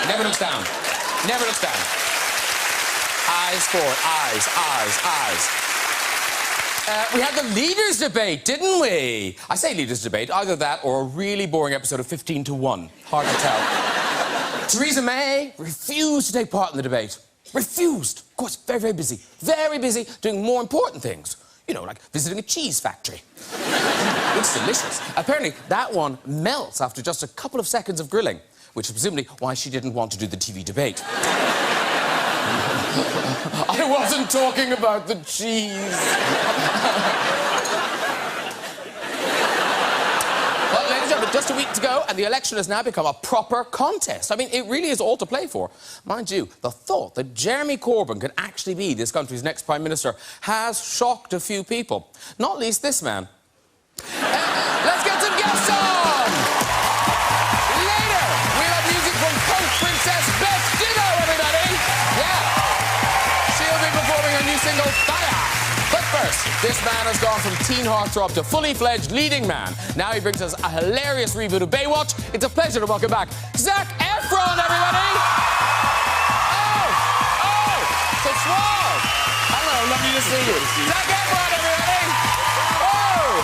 Never looks down. Never looks down. Eyes forward. Eyes, eyes, eyes. We had the leaders' debate, didn't we? I say leaders' debate, either that or a really boring episode of 15 to 1. Hard to tell. Theresa May refused to take part in the debate. Refused. Of course, very, very busy. Very busy doing more important things. You know, like visiting a cheese factory. Looks delicious. Apparently, that one melts after just a couple of seconds of grilling, which is presumably why she didn't want to do the TV debate. I wasn't talking about the cheese. Well, ladies and gentlemen, just a week to go, and the election has now become a proper contest. I mean, it really is all to play for. Mind you, the thought that Jeremy Corbyn could actually be this country's next Prime Minister has shocked a few people. Not least this man. Let's get some guests on! Later, we'll have music from Folk Princess Beth Ditto, everybody! Yeah! She'll be performing her new single, Fire! But first, this man has gone from teen heartthrob to fully-fledged leading man. Now he brings us a hilarious reboot of Baywatch. It's a pleasure to welcome back Zac Efron, everybody! Oh! Oh! So suave! Hello, lovely to see you. Zac Efron, everybody! Oh!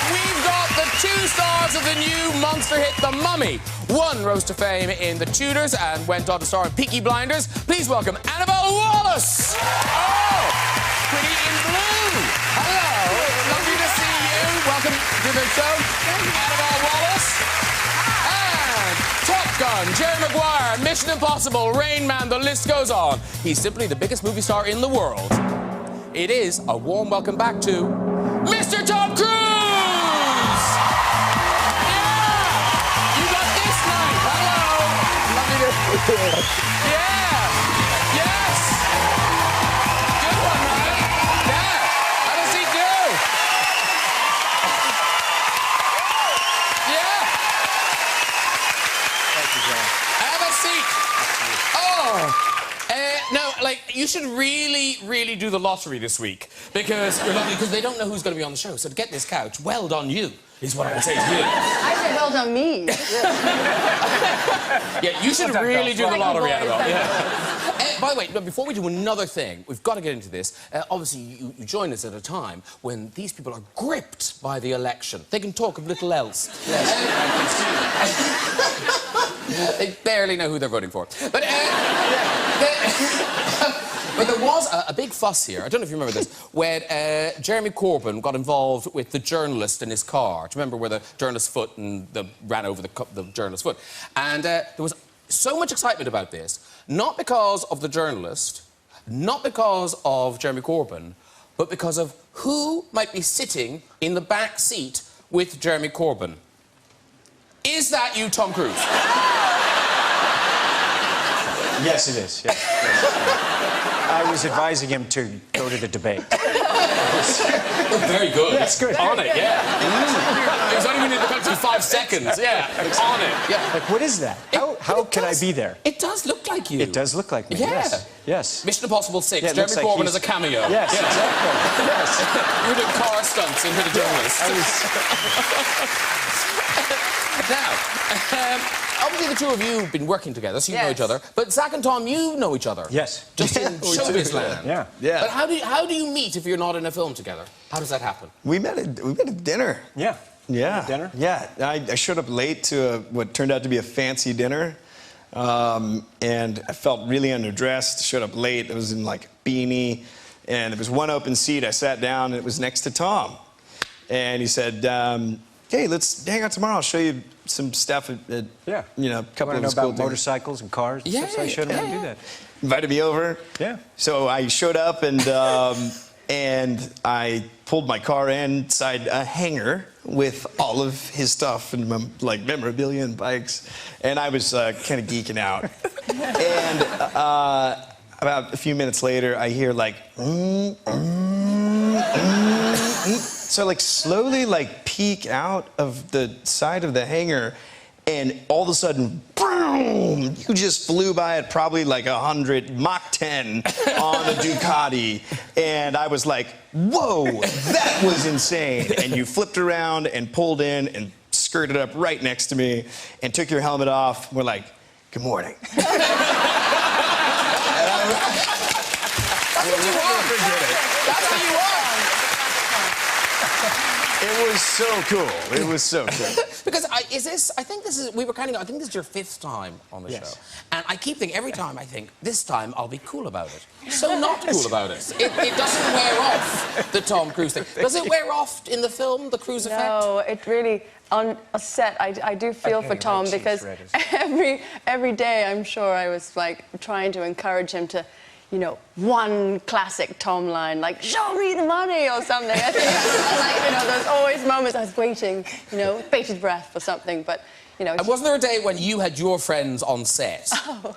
We've got the two stars of the new monster hit, The Mummy. One rose to fame in The Tudors and went on to star in Peaky Blinders. Please welcome Annabelle Wallis. Oh, pretty in blue. Hello, lovely to see you. Welcome to the show, Annabelle Wallis. And Top Gun, Jerry Maguire, Mission Impossible, Rain Man, the list goes on. He's simply the biggest movie star in the world. It is a warm welcome back to Mr. Tom Cruise. Yeah! Yes! Good one, man! Yeah! Have a seat, too! Yeah! Thank you, John. Have a seat! Oh! No, like, you should really, really do the lottery this week. Because they don't know who's going to be on the show. So to get this couch, well done you, is what I would say to you. I said well done me. Yeah, you should really do the lottery, Annabelle. Yeah. By the way, before we do another thing, we've got to get into this. Obviously, you join us at a time when these people are gripped by the election. They can talk of little else. Yes. They barely know who they're voting for. But, but there was a big fuss here, I don't know if you remember this, when Jeremy Corbyn got involved with the journalist in his car. Do you remember where the journalist's foot ran over the journalist's foot? And there was so much excitement about this, not because of the journalist, not because of Jeremy Corbyn, but because of who might be sitting in the back seat with Jeremy Corbyn. Is that you, Tom Cruise? Yes, it is. Yes. I was advising him to go to the debate. Very good. That's good. On it, yeah. It was only been in the country 5 seconds. Yeah, on it. Yeah. Like, what is that? How can I be there? It does look like you. It does look like me. Yeah. Yes. Yes. Mission Impossible 6. Yeah, Jeremy like Corbyn as a cameo. Yes, yeah. exactly. Yes. You were doing car stunts and hit a journalist. Now, obviously the two of you have been working together, so you know each other. But Zac and Tom, you know each other. Yes. Just in showbiz land. Yeah. Yeah. But how do you meet if you're not in a film together? How does that happen? We met at dinner. Yeah. Yeah. Dinner? Yeah. I showed up late to what turned out to be a fancy dinner. And I felt really underdressed, showed up late. I was in like a beanie. And there was one open seat. I sat down, and it was next to Tom. And he said, hey, let's hang out tomorrow. I'll show you some stuff at you know, a couple of know school about motorcycles and cars and Yeah, stuff, so I showed him how to do that. Invited me over. Yeah. So I showed up, and and I pulled my car inside a hangar with all of his stuff and like memorabilia and bikes, and I was kind of geeking out. And about a few minutes later, I hear like, so I like slowly like peek out of the side of the hangar, and all of a sudden, boom! You just flew by at probably like 100, Mach 10 on a Ducati, and I was like, whoa, that was insane! And you flipped around and pulled in and skirted up right next to me and took your helmet off. We're like, good morning. That's what you want. That's what you want. It was so cool. It was so cool. Because I think this is your 5th time on the show. And I keep thinking, every time I think, this time I'll be cool about it. So not cool about it. It doesn't wear off, the Tom Cruise thing. Does it wear off in the film, the Cruise effect? No, it really, on a set, I do feel for Tom because every day I'm sure I was like trying to encourage him to, you know, one classic Tom line, like, show me the money or something. I think, like, you know, there's always moments I was waiting, you know, bated breath for something, but, you know. And wasn't there a day when you had your friends on set? Oh,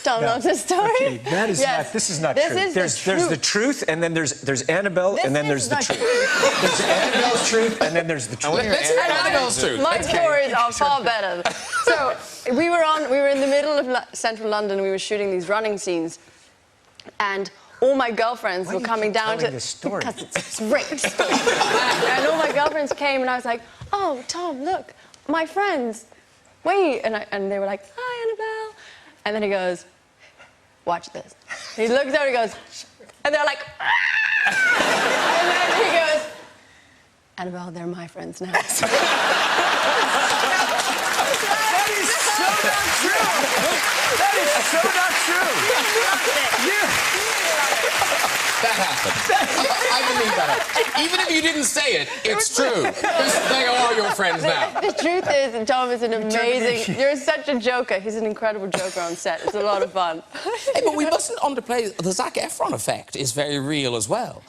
Tom knows the story. Okay, that is not, this is not true. There's the truth, and then there's Annabelle, and then there's the truth. There's Annabelle's truth, and then there's the truth. Let's hear Annabelle's truth. My stories are far better. So, we were in the middle of central London, we were shooting these running scenes, and all my girlfriends were coming down to... this story? Because it's a great story. And all my girlfriends came, and I was like, oh, Tom, look, my friends, wait. And they were like, hi, Annabelle. And then he goes, watch this. He looks over, he goes, and they're like, ah! And then he goes, Annabelle, they're my friends now. That is so not true! That is so not true! That happened. I believe that. Even if you didn't say it, it's true. They are your friends now. The truth is that Tom is an amazing... You're such a joker. He's an incredible joker on set. It's a lot of fun. Hey, but we mustn't underplay... The Zac Efron effect is very real as well.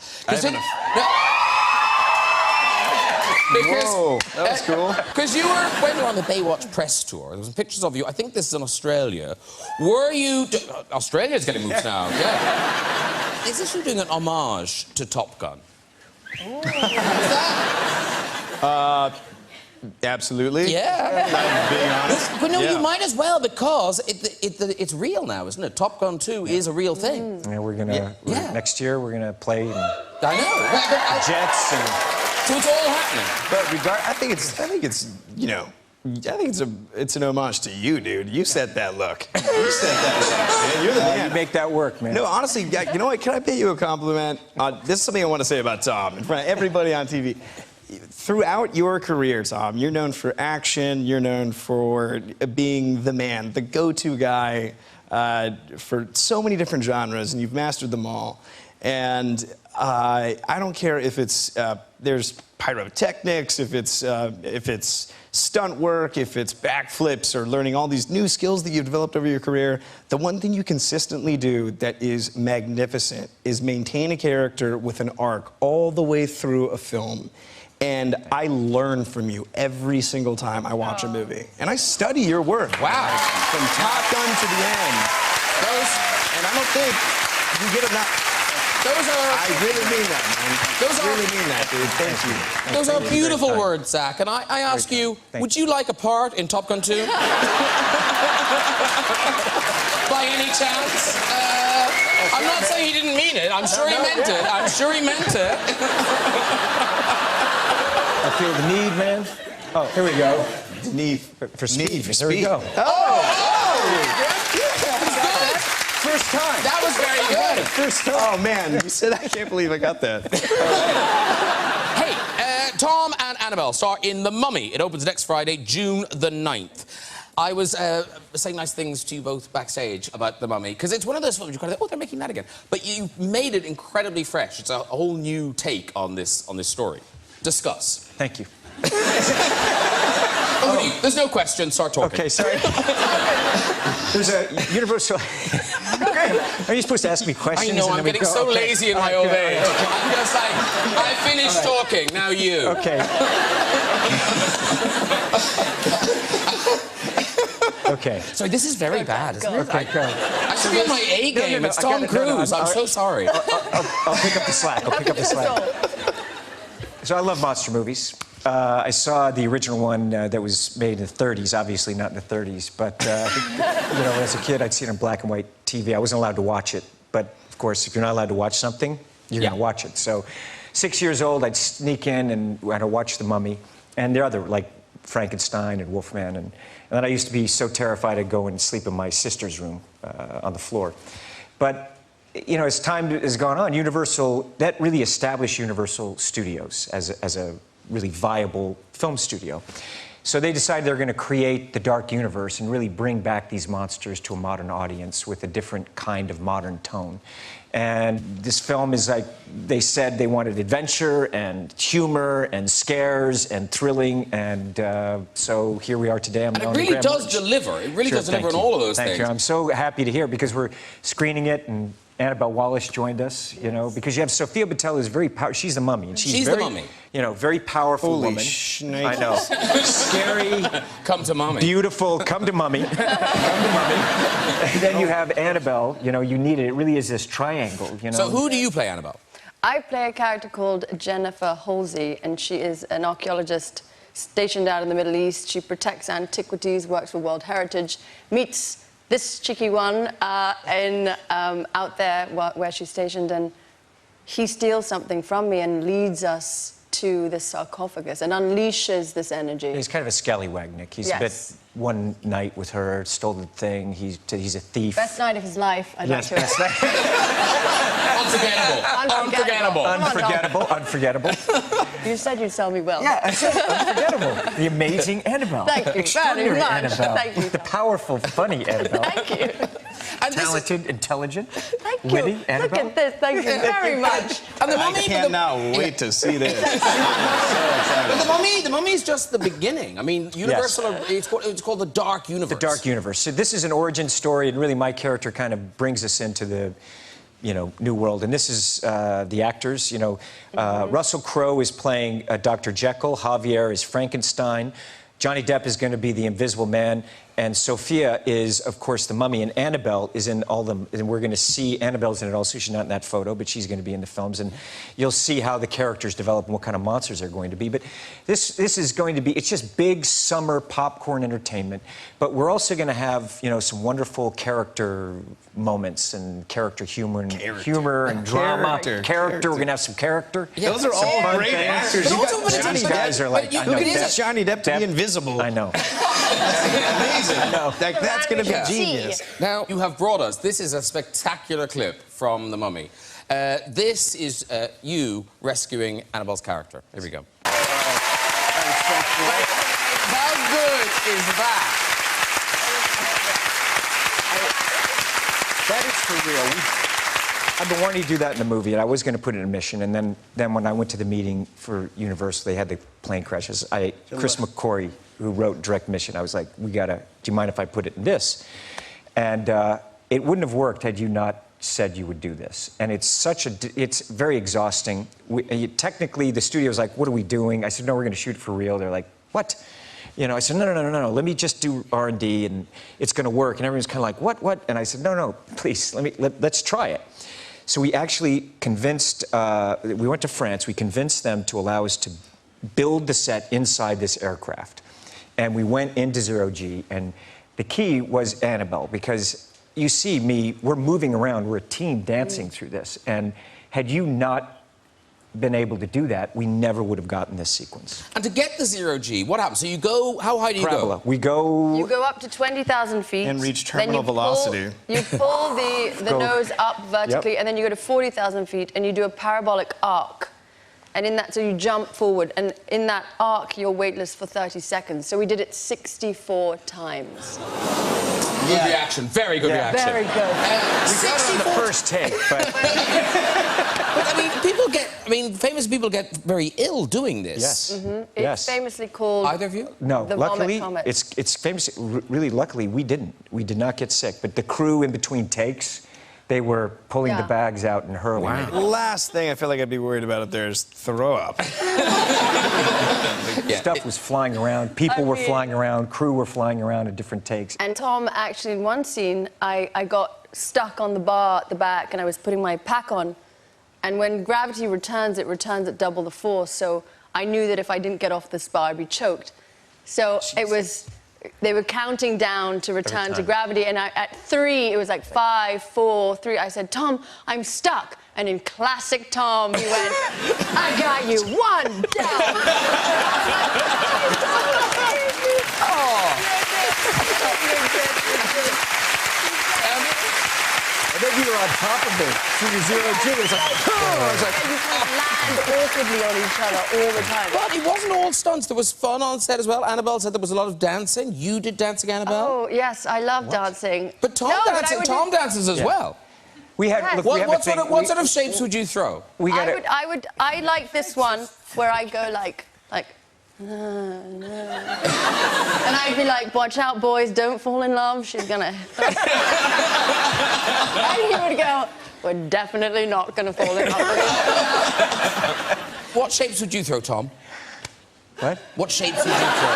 Whoa, that was cool. Because when you were on the Baywatch press tour, there was some pictures of you, I think this is in Australia. Were you... Australia's getting moves now, yeah. Is this you doing an homage to Top Gun? Oh. Absolutely. Yeah. I'm being honest. But no, you might as well, because it's real now, isn't it? Top Gun 2 is a real thing. Yeah, we're gonna... Next year, we're gonna play... I know. Jets and... So it's all happening. But I think it's you know, it's an homage to you, dude. You set that look. You set that look, man. You're the man. You make that work, man. No, honestly, you know what? Can I pay you a compliment? This is something I want to say about Tom in front of everybody on TV. Throughout your career, Tom, you're known for action. You're known for being the man, the go-to guy for so many different genres, and you've mastered them all. And I don't care if it's there's pyrotechnics, if it's stunt work, if it's backflips or learning all these new skills that you've developed over your career. The one thing you consistently do that is magnificent is maintain a character with an arc all the way through a film. And I learn from you every single time I watch a movie. And I study your work. Wow. From Top Gun to the end. And I don't think you get enough. I really mean that, man. I really mean that, dude. Thank you. Those are beautiful words, Zac. And I ask you, would you like a part in Top Gun 2? By any chance? I'm not saying he didn't mean it. I'm sure he meant it. I'm sure he meant it. I feel the need, man. Oh, here we go. Need for speed. For there we go. First time. That was very good. First time. Oh, man. You said, I can't believe I got that. Hey, Tom and Annabelle star in The Mummy. It opens next Friday, June the 9th. I was saying nice things to you both backstage about The Mummy, because it's one of those films you kind of think, oh, they're making that again. But you made it incredibly fresh. It's a whole new take on this story. Discuss. Thank you. There's no question. Start talking. Okay, sorry. There's a universal... Are you supposed to ask me questions? I know, I'm getting so lazy in my old age. I'm just like, I finished talking, now you. Okay. Okay. Sorry, this is very bad, isn't it? Okay, go. I should be on my A game. It's Tom Cruise. I'm so sorry. I'll pick up the slack. I'll pick up the slack. So I love monster movies. I saw the original one that was made in the 30s, obviously not in the 30s, but I think, you know, as a kid, I'd seen it on black and white TV. I wasn't allowed to watch it, but of course, if you're not allowed to watch something, you're going to watch it. So 6 years old, I'd sneak in and I'd watch The Mummy, and there are other, like, Frankenstein and Wolfman, and then I used to be so terrified I'd go and sleep in my sister's room on the floor. But you know, as time has gone on, Universal, that really established Universal Studios as a really viable film studio. So they decided they're going to create the dark universe and really bring back these monsters to a modern audience with a different kind of modern tone. And this film is like, they said they wanted adventure and humor and scares and thrilling, and so here we are today. And it really does deliver. It really does deliver on all of those things. Thank you. I'm so happy to hear, because we're screening it, and Annabelle Wallis joined us, you know, because you have Sophia Boutella, who's very powerful. She's the mummy, and she's very, the mummy. You know, very powerful Holy woman. shnikes. I know. Scary. Come to mummy. Beautiful. Come to mummy. Come to mummy. And then you have Annabelle. You know, you need it. It really is this triangle, you know. So who do you play, Annabelle? I play a character called Jennifer Halsey, and she is an archaeologist stationed out in the Middle East. She protects antiquities, works for World Heritage, meets this cheeky one out there where she's stationed, and he steals something from me and leads us to this sarcophagus and unleashes this energy. He's kind of a scallywag, Nick. He's spent one night with her, stole the thing. He's a thief. Best night of his life, I'd like to best night. Unforgettable. Unforgettable. Unforgettable. You said you'd sell me well. Yeah, I said unforgettable. The amazing Annabelle. Thank you very Extraordinary much. Annabelle. Thank you. The powerful, funny Annabelle. Thank you. And Talented, intelligent, Thank you. witty Look Annabelle. at this. Thank you very much. And the I mummy, cannot wait to see this. I'm so excited. the mummy is just the beginning. I mean, Universal, it's called the Dark Universe. The Dark Universe. So this is an origin story, and really my character kind of brings us into the, you know, new world. And this is the actors, you know. Russell Crowe is playing Dr. Jekyll. Javier is Frankenstein. Johnny Depp is going to be the Invisible Man. And Sophia is, of course, the mummy. And Annabelle is in all them. And we're going to see, Annabelle's in it also. She's not in that photo, but she's going to be in the films. And you'll see how the characters develop and what kind of monsters they're going to be. But this is going to be, it's just big summer popcorn entertainment. But we're also going to have, you know, some wonderful character moments and character humor and drama. Character. We're going to have some character. Yeah, those are all great actors. These guys are like, I know, It's Johnny Depp to be invisible. I know. That's amazing. No, that's going to be genius. Now, you have brought us, this is a spectacular clip from The Mummy. This is you rescuing Annabelle's character. Here we go. How good is that? That is for real. I've been wanting to do that in the movie, and I was going to put it in a mission. And then when I went to the meeting for Universal, they had the plane crashes. Chris McQuarrie, who wrote Direct Mission, I was like, do you mind if I put it in this? And it wouldn't have worked had you not said you would do this. And it's very exhausting. Technically, the studio was like, what are we doing? I said, no, we're going to shoot for real. They're like, what? You know, I said, no, let me just do R&D, and it's going to work. And everyone's kind of like, what? And I said, no, please, let's try it. So we actually convinced, we went to France, we convinced them to allow us to build the set inside this aircraft. And we went into zero-G, and the key was Annabelle, because you see me, we're moving around, we're a team dancing through this. And had you not been able to do that, we never would have gotten this sequence. And to get the zero-G, what happens? So you go, how high do you Parabola. go? We go... You go up to 20,000 feet. And reach terminal velocity. You pull the nose up vertically, and then you go to 40,000 feet, and you do a parabolic arc. And in that, so you jump forward, and in that arc, you're weightless for 30 seconds. So we did it 64 times. Good reaction, very good reaction. Very good. We got it on the first take, but... But I mean, famous people get very ill doing this. Yes. Mm-hmm. Yes. It's famously called... Either of you? No, the luckily, vomit comet. it's famous. Really, luckily, we didn't. We did not get sick. But the crew, in between takes, they were pulling the bags out and hurling it. Last thing I feel like I'd be worried about up there is throw up. Stuff was flying around. People were flying around. Crew were flying around at different takes. And Tom, actually, in one scene, I got stuck on the bar at the back, and I was putting my pack on. And when gravity returns, it returns at double the force. So I knew that if I didn't get off this bar, I'd be choked. So it was, they were counting down to return to gravity. And at 3, it was like 5, 4, 3. I said, Tom, I'm stuck. And in classic Tom, he went, I got you, 1 down. And then you were on top of me. So you zeroed in. It was like, oh, I was like, You kind of land awkwardly on each other all the time. But it wasn't all stunts. There was fun on set as well. Annabelle said there was a lot of dancing. You did dancing, Annabelle? Oh, yes, I love dancing. But Tom, Tom dances as well. we had, Yes. look, we have a thing. What sort of shapes would you throw? We got it. I like this one where I go like, and I'd be like, watch out, boys, don't fall in love. She's gonna. And he would go, we're definitely not gonna fall in love. What shapes would you throw, Tom? What? What shapes would you throw?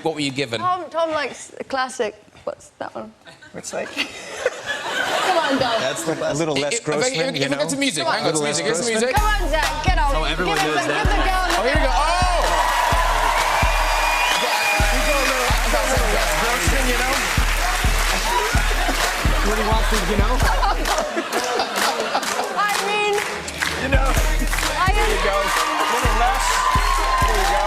What were you given? Tom likes the classic. What's that one? It's like Come on, Dom. that's a little less Grossman, If we get some music, Come on. hang on, some music, here's some music. Come on, Zach, get on. Oh, everyone give knows that. Give the girl. Oh, here we go. Oh! we go a little less Grossman, you know. When he wants to, you know. I mean, You know. there you go. A little less. There you go.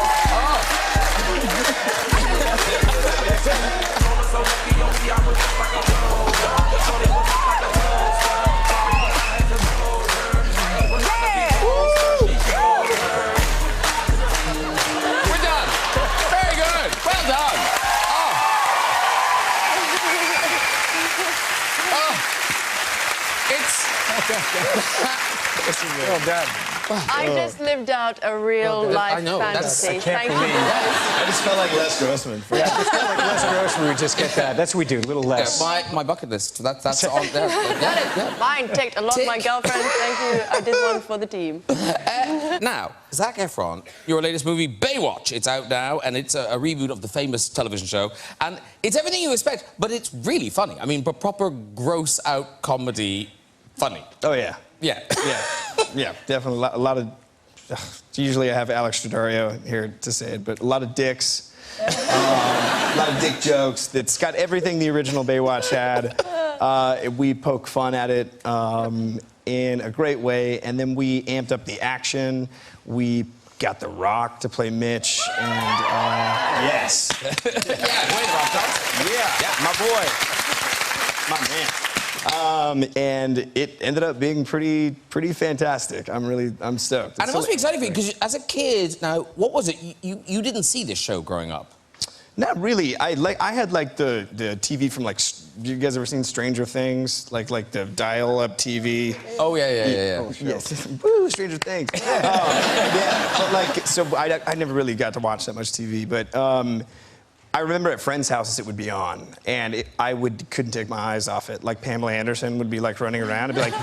We're done. Very good. Well done. Well done. I just lived out a real life I know, that's- fantasy. I can't Thank believe you. I just felt like Les Grossman. Yeah, it's kind of like less Grossman. We just get that. That's what we do. A little less. My bucket list. That's on there. Yeah. Mine ticked a lot of my Tick. girlfriends. Thank you. I did one for the team. Now, Zac Efron, your latest movie, Baywatch. It's out now, and it's a reboot of the famous television show. And it's everything you expect, but it's really funny. I mean, but proper gross-out comedy funny. Oh, yeah. Yeah. Yeah, definitely. A lot of... Usually I have Alex Daddario here to say it, but a lot of dicks. A lot of dick jokes. It's got everything the original Baywatch had. We poke fun at it in a great way, and then we amped up the action. We got The Rock to play Mitch, and yes. Yeah, my boy. My man. And it ended up being pretty fantastic. I'm stoked. And it must be exciting for you, because as a kid, now, what was it? You didn't see this show growing up? Not really. I had like the TV from like, you guys ever seen Stranger Things? Like the dial-up TV. Oh, yeah. Oh, yes. Woo, Stranger Things. Yeah, but like, so I never really got to watch that much TV, but I remember at friends' houses it would be on, and couldn't take my eyes off it. Like Pamela Anderson would be like running around and be like,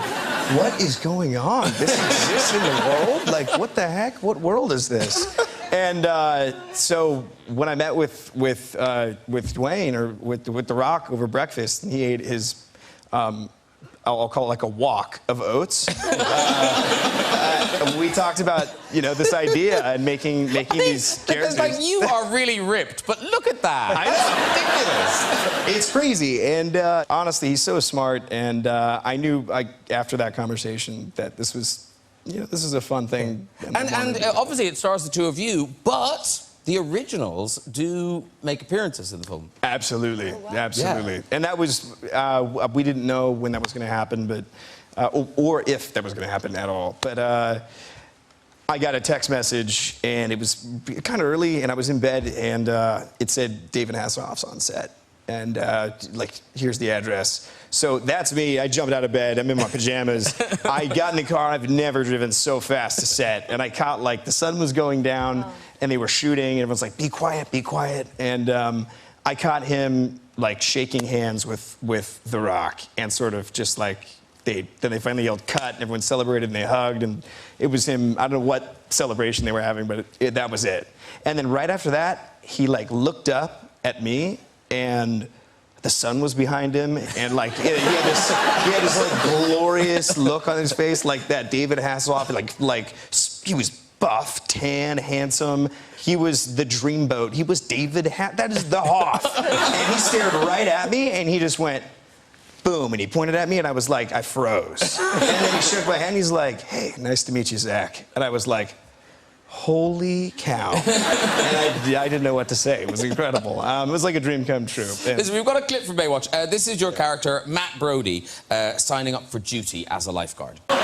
"What is going on? This exists in the world? Like, what the heck? What world is this?" And so when I met with Dwayne or with The Rock over breakfast, and he ate his. I'll call it like a wok of oats. We talked about, this idea and making these characters. It's like, you are really ripped, but look at that. I know, ridiculous. It's crazy, and honestly, he's so smart. And I knew, after that conversation, that this was a fun thing. And obviously, it stars the two of you, but the originals do make appearances in the film. Absolutely, absolutely. Yeah. And that was, we didn't know when that was going to happen, but or if that was going to happen at all. But I got a text message, and it was kind of early, and I was in bed, and it said David Hasselhoff's on set, and here's the address. So that's me. I jumped out of bed. I'm in my pajamas. I got in the car. I've never driven so fast to set, and I caught the sun was going down. Oh. And they were shooting, and everyone's like, be quiet, be quiet. And I caught him, shaking hands with The Rock, and sort of just then they finally yelled cut, and everyone celebrated, and they hugged, and it was him. I don't know what celebration they were having, but that was it. And then right after that, he, looked up at me, and the sun was behind him, and he had this glorious look on his face, like that David Hasselhoff, he was buff, tan, handsome. He was the dreamboat. He was that is the Hoff. And he stared right at me, and he just went, boom, and he pointed at me, and I was like, I froze. And then he shook my hand, and he's like, hey, nice to meet you, Zach. And I was like, holy cow. And I didn't know what to say. It was incredible. It was like a dream come true. And Listen, we've got a clip from Baywatch. This is your character, Matt Brody, signing up for duty as a lifeguard. Now,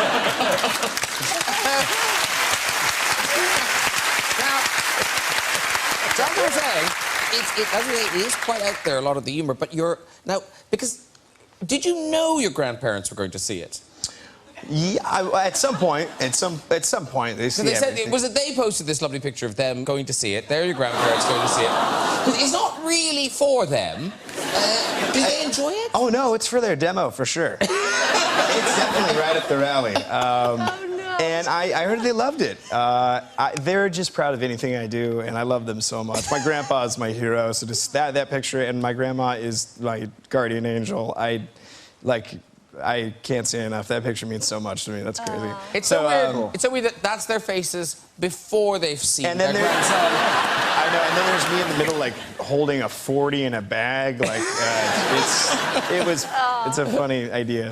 like I was saying, it is quite out there, a lot of the humour, but now, because, did you know your grandparents were going to see it? yeah, at some point they see They said, everything. was it they posted this lovely picture of them going to see it? They're your grandparents going to see it. 'Cause it's not really for them. Do they enjoy it? Oh no, it's for their demo for sure. It's definitely right up their alley. And I heard they loved it. They're just proud of anything I do, and I love them so much. My grandpa is my hero, so just that picture, and my grandma is my guardian angel. I can't say enough. That picture means so much to me. That's crazy. It's so weird. It's so weird that that's their faces before they've seen And then their there's, grandson. I know, and then there's me in the middle, like holding a 40 in a bag. Like it's a funny idea.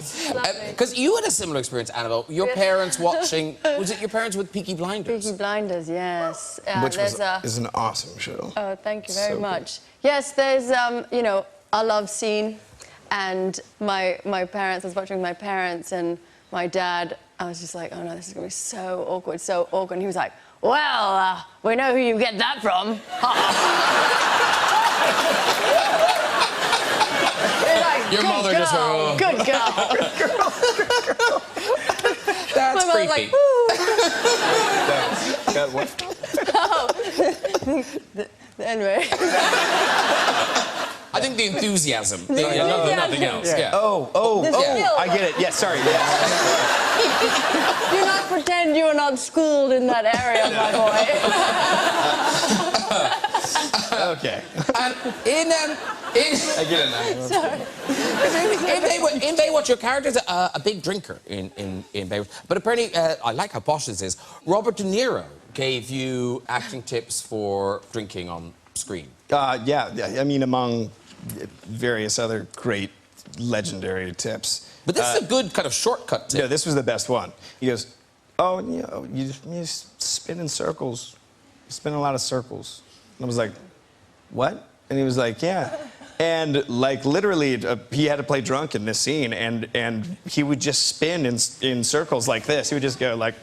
Because you had a similar experience, Annabelle. Your parents watching. Was it your parents with Peaky Blinders? Peaky Blinders, yes. Which is an awesome show. Oh, thank you very So much. Yes, there's, you know, a love scene. And my parents, I was watching with my parents and my dad. I was just like, oh no, this is gonna be so awkward, so awkward. And he was like, well, we know who you get that from. Like, Your mother just went, oh. Good girl. That's My mother was creepy. like, woo. Anyway. I think the enthusiasm. Nothing else. Yeah. Oh, I get it. Yes, sorry. Yes. Do not pretend you are not schooled in that area, my boy. Okay. And I get it now. Sorry. in Baywatch, your character's a big drinker in Baywatch. But apparently, I like how posh this is, Robert De Niro gave you acting tips for drinking on screen. Yeah. I mean, among various other great legendary tips. But this is a good kind of shortcut tip. Yeah, this was the best one. He goes, oh, you know, you just spin in circles. You spin a lot of circles. And I was like, what? And he was like, yeah. And like literally, he had to play drunk in this scene, and he would just spin in circles like this. He would just go like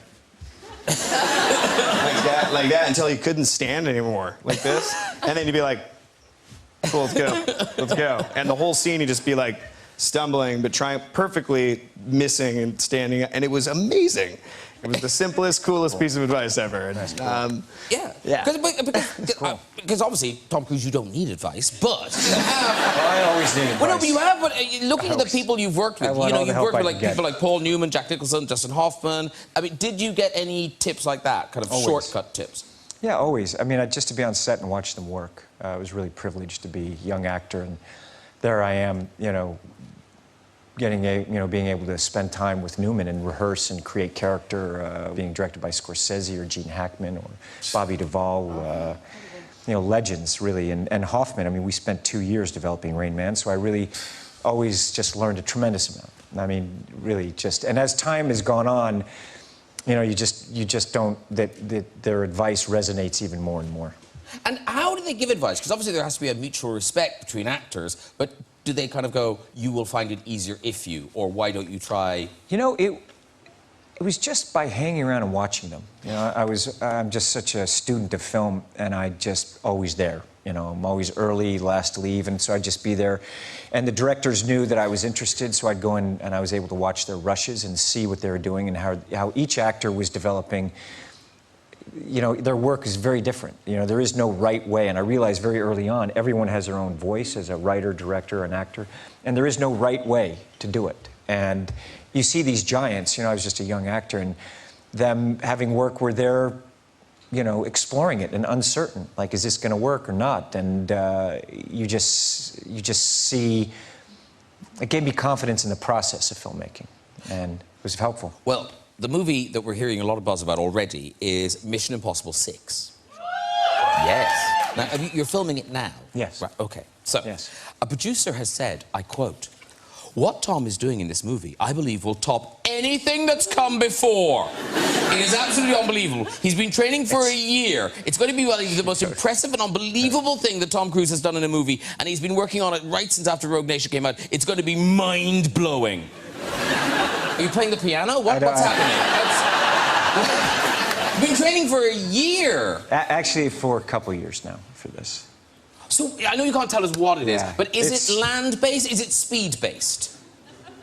like that until he couldn't stand anymore, like this. And then he'd be like, cool, let's go. And the whole scene, he'd just be like stumbling, but trying perfectly missing and standing. And it was amazing. It was the simplest, coolest piece of advice ever. And, Yeah. Because obviously, Tom Cruise, you don't need advice, but I always need advice. well, no, but you have. But looking at the people you've worked with, want you know, all the you've help worked I with like can get. people like Paul Newman, Jack Nicholson, Dustin Hoffman. I mean, did you get any tips like that, kind of Always. shortcut tips? Yeah, always. I mean, just to be on set and watch them work, I was really privileged to be a young actor, and there I am, you know, being able to spend time with Newman and rehearse and create character, being directed by Scorsese or Gene Hackman or Bobby Duvall, you know, legends really, and Hoffman. I mean, we spent 2 years developing Rain Man, so I really always just learned a tremendous amount. I mean, really just, and as time has gone on, you know, you just don't, their advice resonates even more and more. And how do they give advice? Because obviously there has to be a mutual respect between actors, but do they kind of go, you will find it easier if you, or why don't you try? You know, it was just by hanging around and watching them. You know, I'm just such a student of film, and I just always there. You know, I'm always early, last to leave, and so I'd just be there. And the directors knew that I was interested, so I'd go in and I was able to watch their rushes and see what they were doing and how each actor was developing. You know, their work is very different. You know, there is no right way, and I realized very early on, everyone has their own voice as a writer, director, an actor, and there is no right way to do it. And you see these giants, you know, I was just a young actor, and them having work where they're, you know, exploring it and uncertain, like, is this going to work or not? And you just see, it gave me confidence in the process of filmmaking, and it was helpful. Well, the movie that we're hearing a lot of buzz about already is Mission Impossible 6. Yes. Now, you're filming it now? Yes. Right, okay. So, yes. A producer has said, I quote, What Tom is doing in this movie, I believe, will top anything that's come before. It is absolutely unbelievable. He's been training for a year. It's going to be one of the most impressive and unbelievable thing that Tom Cruise has done in a movie, and he's been working on it right since after Rogue Nation came out. It's going to be mind-blowing. Are you playing the piano? What's happening? You've been training for a year. Actually, for a couple of years now for this. So, I know you can't tell us what it is, Yeah, but is it land-based? Is it speed-based?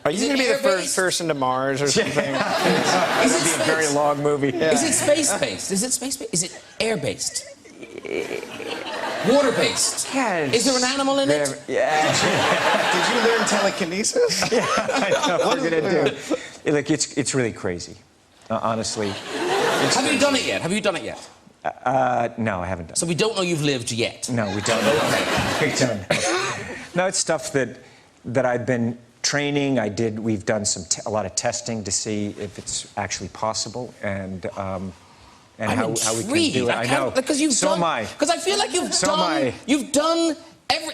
Are you going to be the first person to Mars or something? That would be a very long movie. Yeah. Is it space-based? Is it space-based? Is it air-based? Water-based? Yeah. Is there an animal in it? Yeah. Did you learn telekinesis? Yeah, I know what we're gonna do. Look, it's really crazy, honestly. Have you done it yet? Have you done it yet? No, I haven't done. So we don't know you've lived yet. No, we don't. We don't. No, it's stuff that I've been training. We've done a lot of testing to see if it's actually possible, and how we can do it. I know. Because you've so done. am I. Because I feel like you've done. You've done.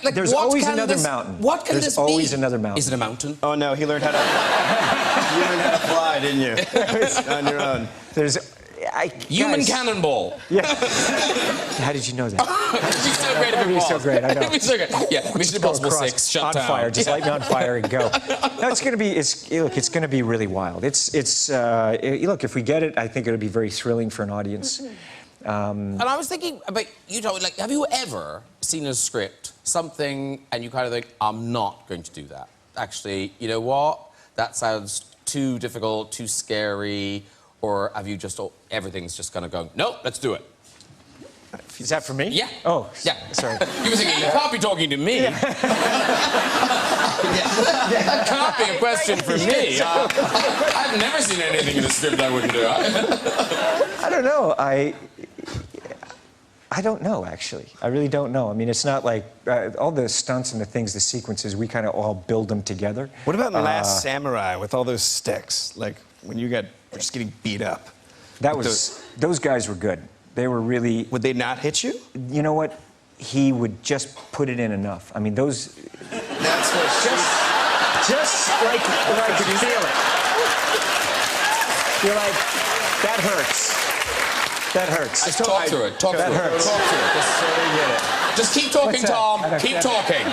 Like, There's always another mountain. What can this be? There's always another mountain. Is it a mountain? Oh no, you learned how to fly, didn't you? On your own. Human cannonball. Yeah. How did you know that? It'd be so great if it was. So great, I know. It'd be so great. Yeah, Mission Impossible 6, shut on down. fire, just light me on fire and go. No, it's going to be. Look, it's going to be really wild. Look, if we get it, I think it'll be very thrilling for an audience. And I was thinking about you, Tom. Like, have you ever seen a script, something, and you kind of think, I'm not going to do that. Actually, you know what? That sounds too difficult, too scary. Or have you just, everything's just kind of going, no, let's do it? Is that for me? Yeah. Oh, yeah. Sorry. You were thinking, you can't be talking to me. That can't be a question for me. I've never seen anything in a script I wouldn't do. I don't know. I don't know, actually. I really don't know. I mean, it's not like all the stunts and the things, the sequences, we kind of all build them together. What about The Last Samurai with all those sticks? Like, when you were just getting beat up. Those guys were good. They were really... Would they not hit you? You know what? He would just put it in enough. I mean, those... That's what just like I could feel it. You're like, that hurts. That hurts. Just talk through it. Talk through it. Hurts. Talk through it. Just keep talking, Tom. Keep talking.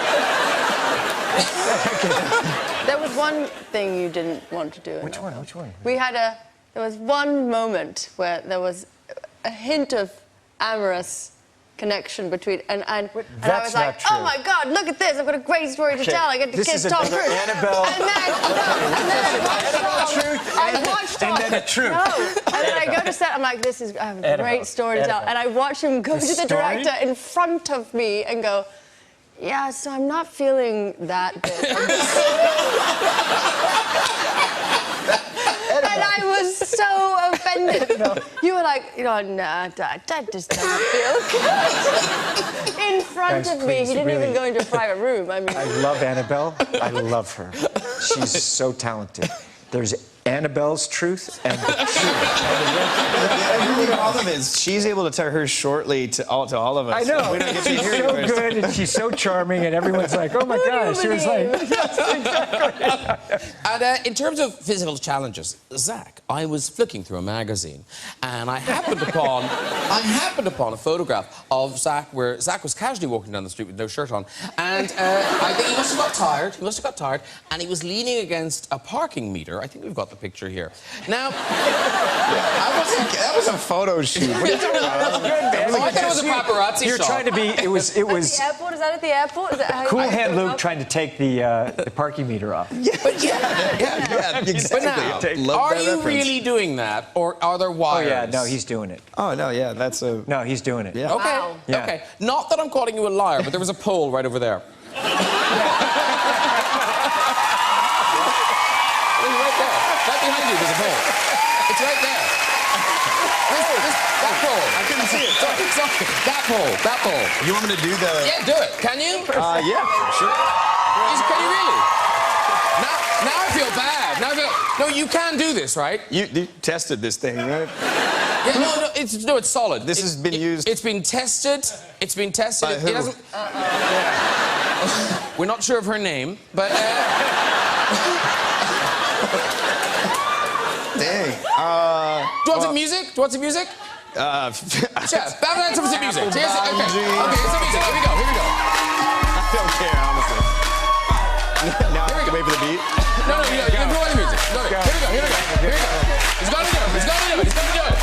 There was one thing you didn't want to do. Which one? Which one? There was one moment where there was a hint of amorous connection between and I was like, oh my God, look at this! I've got a great story to tell. I get to kiss Tom Cruise. Annabelle. And then I watched Tom. And then the truth. No. And then I go to set. I'm like, I have a great story to tell. And I watch him go to the director in front of me and go, yeah, so I'm not feeling that bit. And I was so offended. You were like, nah, that just doesn't feel good. In front of me. He didn't even go into a private room. I mean, I love Annabelle. I love her. She's so talented. There's Annabelle's truth and the truth. The problem is she's able to tell hers shortly to all of us. I know. So we don't get to She's hear so yours. good and she's so charming and everyone's like, oh my gosh. She was like, yes, exactly. And in terms of physical challenges, Zac, I was flicking through a magazine and I happened upon a photograph of Zac where Zac was casually walking down the street with no shirt on, and I think he must have got tired. He must have got tired, and he was leaning against a parking meter. I think we've got the picture here. Now, that was a photo shoot. What are you talking about? I thought it was a paparazzi You're shot. trying to be. It was. at the airport? Is that at the airport? Is that how Cool you Hand go Luke up? trying to take the parking meter off. Yeah, exactly. But now, Love are that you reference. really doing that, or are there Oh wires? yeah, no, he's doing it. Oh no, yeah, that's a. No, he's doing it. Yeah. Okay, Wow. Yeah. okay. Not that I'm calling you a liar, but there was a pole right over there. It was right there. Right behind you, there's a pole. It's right there. That pole. I couldn't see it. Sorry. That pole. That pole. You want me to do the? Yeah, do it. Can you? Yeah, sure. Can you really? Now I feel bad. Now I feel. No, you can do this, right? You tested this thing, right? Yeah, no, it's solid. This has been used. It's been tested. It's been tested. By It who? hasn't. We're not sure of her name, but Dang. Do you want some music? Do you want some music? Sure. Let's have some music. Here's it. Okay. Okay, some music. Here we go. Here we go. I don't care, honestly. Now I have to wait for the beat. No, you can go on the music. No, here we go. Here we go. Here we go. He's gonna do it. He's gonna do it. He's gonna do it.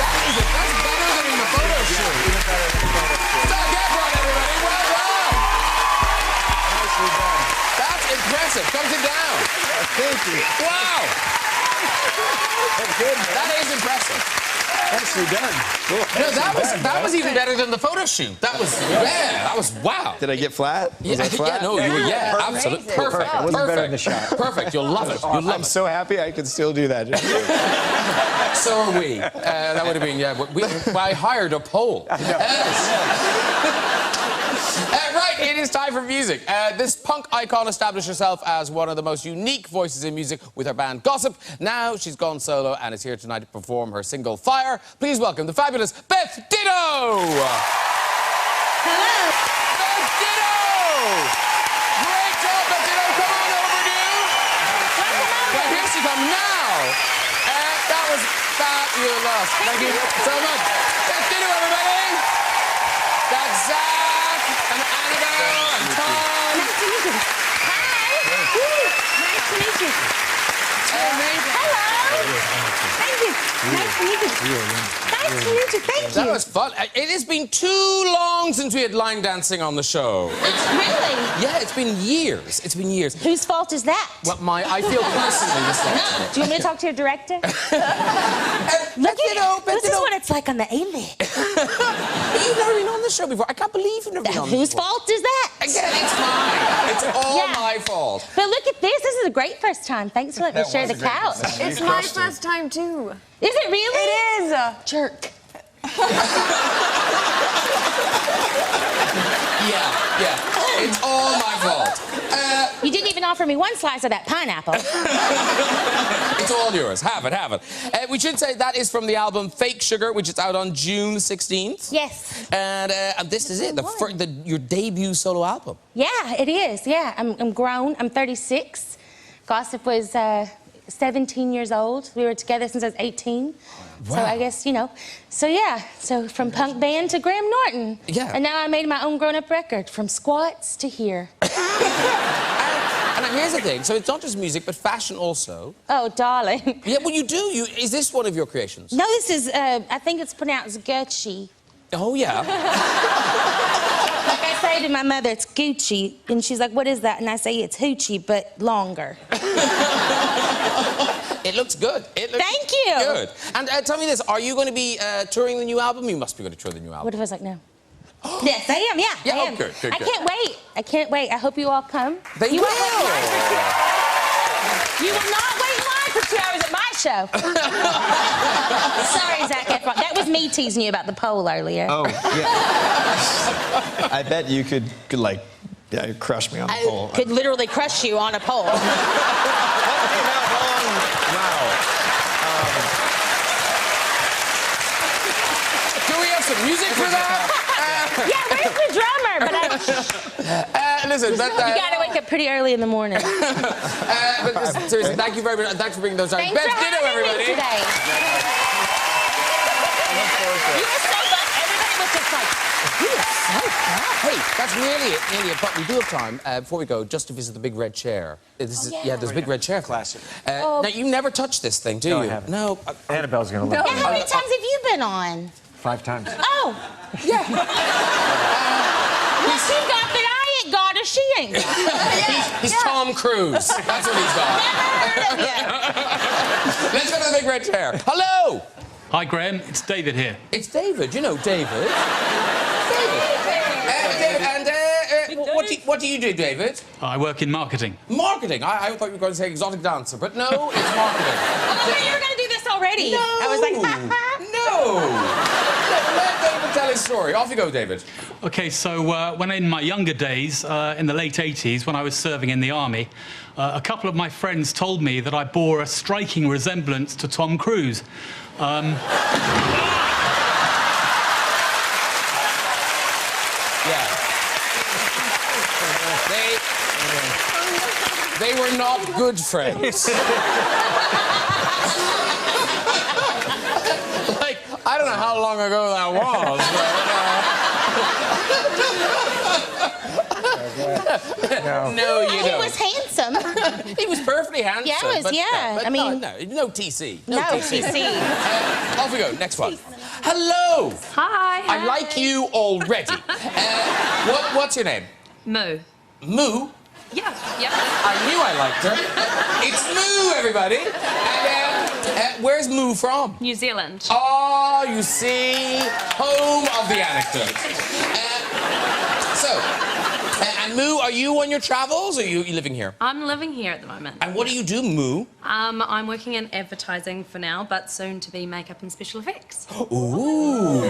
That is it. That's better than in the photo shoot. Zac Efron, everybody. Well done. Nicely done. That's impressive. Come sit down. Thank you. Wow. That's good, man. That is impressive. Nicely done. Cool. No, that was even better than the photo shoot. That was that was wow. Did I get flat? Was I Yeah, flat? no, you were absolutely Amazing. perfect. Wow. Wasn't better Perfect. than the shot. Perfect. You'll love it. You'll love I'm it. so happy I can still do that. So are we. That would have been I hired a pole. Right, it is time for music. This punk icon established herself as one of the most unique voices in music with her band Gossip. Now she's gone solo and is here tonight to perform her single Fire. Please welcome the fabulous Beth Ditto! Hello. Beth Ditto! Great job, Beth Ditto. Come on over, dude. Well, here she comes now. That was fabulous. Thank you so much. Beth Ditto, everybody. That's Zac and Annabelle and Tom. Nice to meet you. Hi. Nice to meet you. Hello. Thank you. Nice to meet you. Nice to meet you. Thank you. That was fun. It has been too long since we had line dancing on the show. Really? Yeah, it's been years. It's been years. Whose fault is that? Well, I feel personally responsible. Do you want me to talk to your director? Beth Ditto, Beth This is Ditto. what it's like on the A-list. You've never been on the show before. I can't believe you've never been on this Whose before. fault is that? Again, it's mine. It's all Yeah. my fault. But look at this. This is a great first time. Thanks for letting me share the couch. It's my first time too. Is it really? It is. Jerk. Yeah. It's all my fault. You didn't even offer me one slice of that pineapple. It's all yours. Have it, have it. We should say that is from the album Fake Sugar, which is out on June 16th. Yes. And this is it, your debut solo album. Yeah, it is. Yeah, I'm grown. I'm 36. Gossip was 17 years old. We were together since I was 18. Wow. So I guess, you know. So yeah, so from punk band to Graham Norton. Yeah. And now I made my own grown-up record, from squats to here. And here's the thing, so it's not just music, but fashion also. Oh, darling. Yeah, well, you do. Is this one of your creations? No, this is, I think it's pronounced Gucci. Oh, yeah. Like I say to my mother, it's Gucci. And she's like, what is that? And I say, it's hoochie, but longer. It looks good. It looks Thank you. good. And tell me this, are you going to be touring the new album? You must be going to tour the new album. What if I was like, no? Yes, I am, yeah. Yeah, I am. good. I can't wait. I can't wait. I hope you all come. They you will. won't wait in line for 2 hours. You will not wait in line for 2 hours at my show. Sorry, Zac Efron. That was me teasing you about the pole earlier. Oh, yeah. I bet you could like, yeah, crush me on the pole. I could literally crush you on a pole. Wow. Do we have some music for that? Yeah, where's the drummer? But Listen, you gotta wake up pretty early in the morning. but seriously, thank you very much. Thanks for bringing those down. Thanks Beth for Ditto, having everybody. me today. You were so fun. Everybody was just like, you are so fun. Hey, that's nearly it. But we do have time before we go just to visit the big red chair. This is, yeah. there's a big red chair. Classic. Now you never touched this thing, do you? No, I haven't. No. Annabelle's gonna love Now, it. how many times have you been on? 5 times. Oh, Yeah. what you got that I ain't got or she ain't got? He's Tom Cruise. That's what he's got. Never heard of you. Let's go to the big red chair. Hello. Hi, Graham. It's David here. It's David. You know David. What do you do, David? I work in marketing. Marketing. I thought you were going to say exotic dancer, but no, it's marketing. I thought you were going to do this already. No. I was like, ha ha. No. Let David tell his story. Off you go, David. Okay, so when in my younger days, in the late 80s, when I was serving in the army, a couple of my friends told me that I bore a striking resemblance to Tom Cruise. Yeah. They were not good friends. Like, I don't know how long ago that was, but, No, you He don't. was handsome. He was perfectly handsome. Yeah, he was, but, yeah. but I mean... no TC. No TC. Off we go, next one. Hello. Hi. I like you already. What's your name? Moo. Moo? Yeah. I knew I liked her. It's Moo, everybody. And where's Moo from? New Zealand. Oh, you see, home of the anecdote. And Moo, are you on your travels, or are you living here? I'm living here at the moment. And what do you do, Moo? I'm working in advertising for now, but soon to be makeup and special effects. Ooh.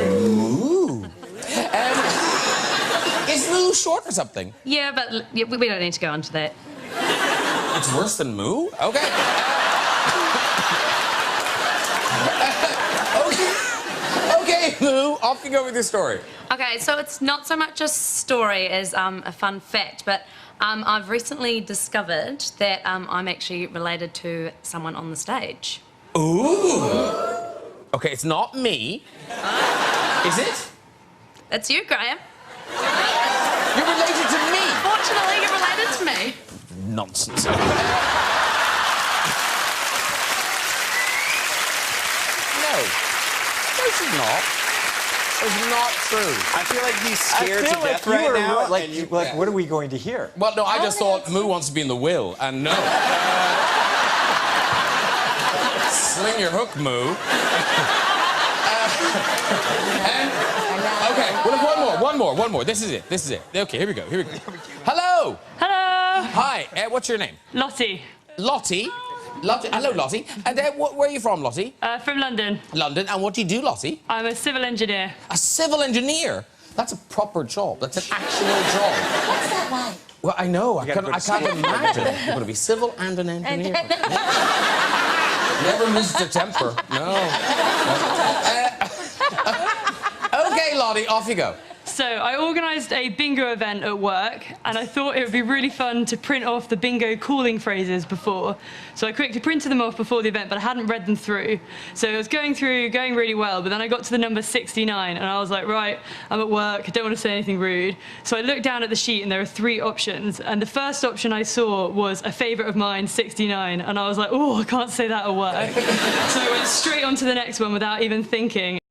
Is Moo short for something? Yeah, but we don't need to go into that. It's worse than Moo? Okay. Okay, Moo, off you go with your story. Okay, so it's not so much a story as a fun fact, but I've recently discovered that I'm actually related to someone on the stage. Ooh. Okay, it's not me. Is it? It's you, Graham. You're related to me. Fortunately, you're related to me. Nonsense. No, she's not. It's not true. I feel like he's scared to I feel death like you right were now. like, and you- like what are we going to hear? Well, no, I just thought Moo wants to be in the will, and no. Sling your hook, Moo. Okay, well, one more. This is it. Okay, here we go. Hello. Hello. Hi, what's your name? Lottie. Lottie. Hello, Lottie. And where are you from, Lottie? From London. London. And what do you do, Lottie? I'm a civil engineer. A civil engineer? That's a proper job. That's an actual job. What's that like? Well, I know. I gotta can't go to imagine. You're going to be civil and an engineer. Never lose a temper. No. Okay, Lottie, off you go. So I organised a bingo event at work, and I thought it would be really fun to print off the bingo calling phrases before. So I quickly printed them off before the event, but I hadn't read them through. So it was going really well, but then I got to the number 69, and I was like, right, I'm at work, I don't want to say anything rude. So I looked down at the sheet, and there were 3 options, and the first option I saw was a favourite of mine, 69, and I was like, oh, I can't say that at work. So I went straight on to the next one without even thinking.